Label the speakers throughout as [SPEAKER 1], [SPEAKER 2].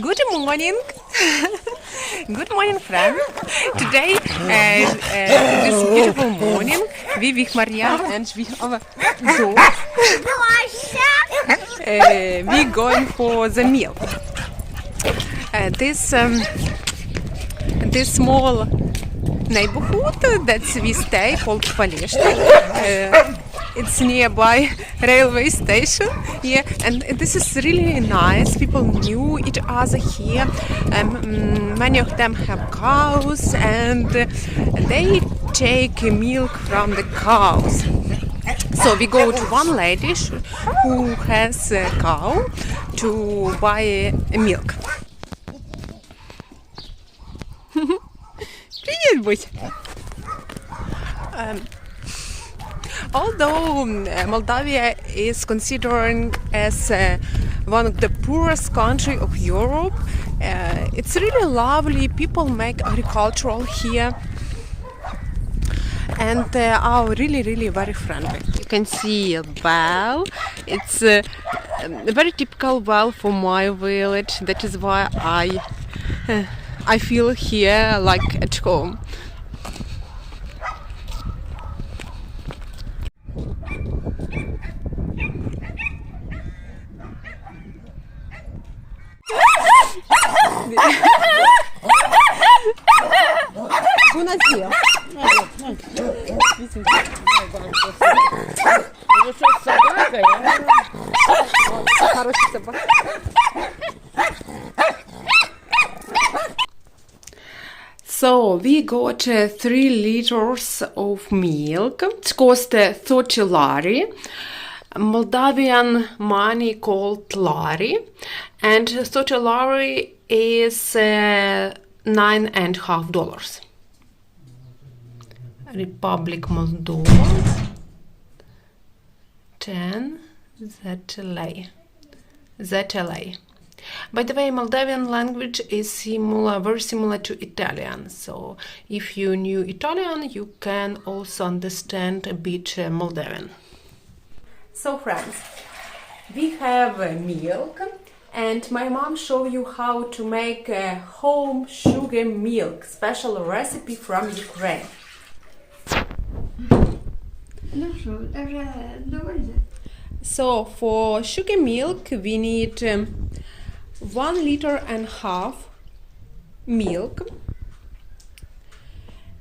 [SPEAKER 1] Good morning. Good morning, friend. Today, this beautiful morning, we with Maria and with our dog, we going for the meal. This small neighborhood that we stay called Poleshnik. It's nearby railway station. Yeah, and this is really nice. People knew each other here. Many of them have cows, and they take milk from the cows. So we go to one lady who has a cow to buy milk. Привет, будь. Although Moldavia is considered as one of the poorest countries of Europe, it's really lovely. People make agricultural here and are really very friendly. You can see a well. It's a very typical well for my village. That is why I feel here like at home. So we got 3 liters of milk. It cost 30 lari, Moldavian money called lari, and 30 lari is $9.50. Republic Moldova, 10 ZLA. By the way, Moldavian language is very similar to Italian. So if you knew Italian, you can also understand a bit Moldavian. So friends, we have milk, and my mom showed you how to make a home sugar milk, special recipe from Ukraine. So for sugar milk we need 1.5 liters milk,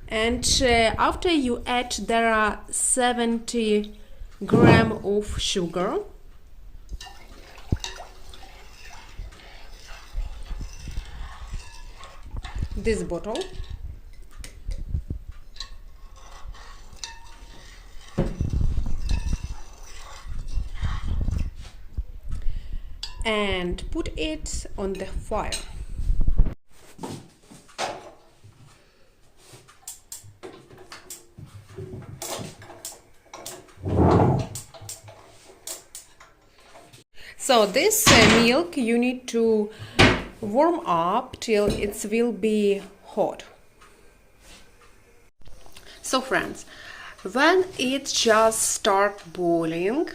[SPEAKER 1] and after you add there are 70 grams of sugar, this bottle, and put it on the fire. So this milk you need to warm up till it will be hot. So friends, when it just starts boiling,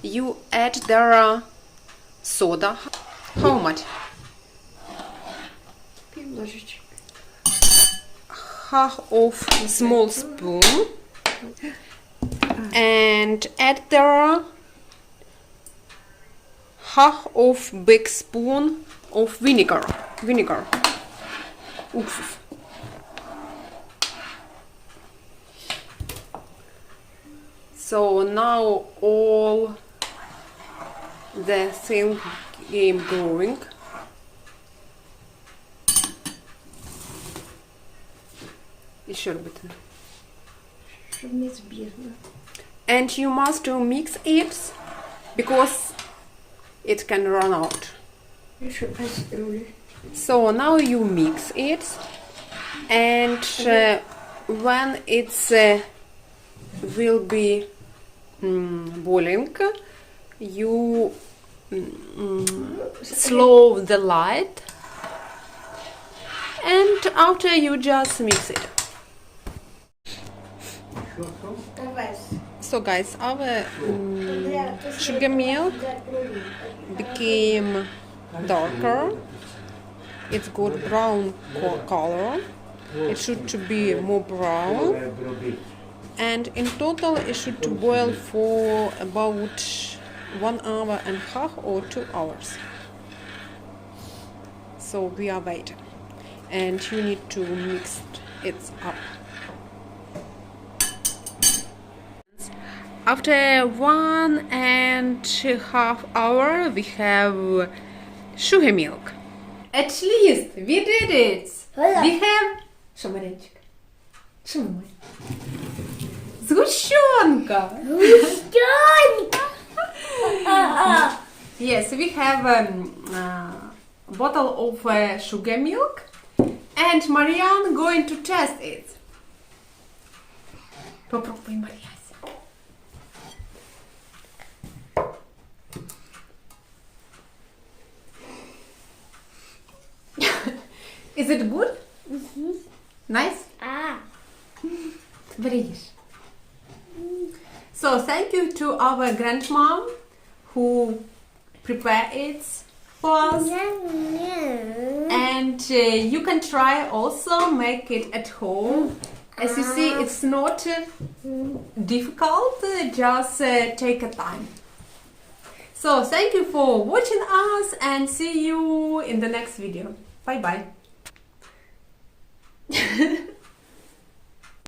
[SPEAKER 1] you add there soda. How much? Half of small spoon, and add there half of big spoon of vinegar. Уксус. So now all the thing is going. Еще работает. And you must mix it because it can run out. So now you mix it, and when it's will be boiling, you slow the light, and after you just mix it. So guys, our sugar milk became darker. It's got brown color. It should to be more brown, and in total it should to boil for about 1.5 hours or 2 hours. So we are waiting, and you need to mix it up. After 1.5 hours we have sugar milk. At least we did it. We have що, Маринчик? Що ми маємо? Згущенка!
[SPEAKER 2] Згущенка!
[SPEAKER 1] Yes, we have a bottle of sugar milk, and Marianne going to test it. Попробуй, Мар'яся. Is it good? Nice? Very. So thank you to our grandmom who prepared it for us. And you can try also make it at home. As you see, it's not difficult, just take a time. So thank you for watching us, and see you in the next video. Bye bye.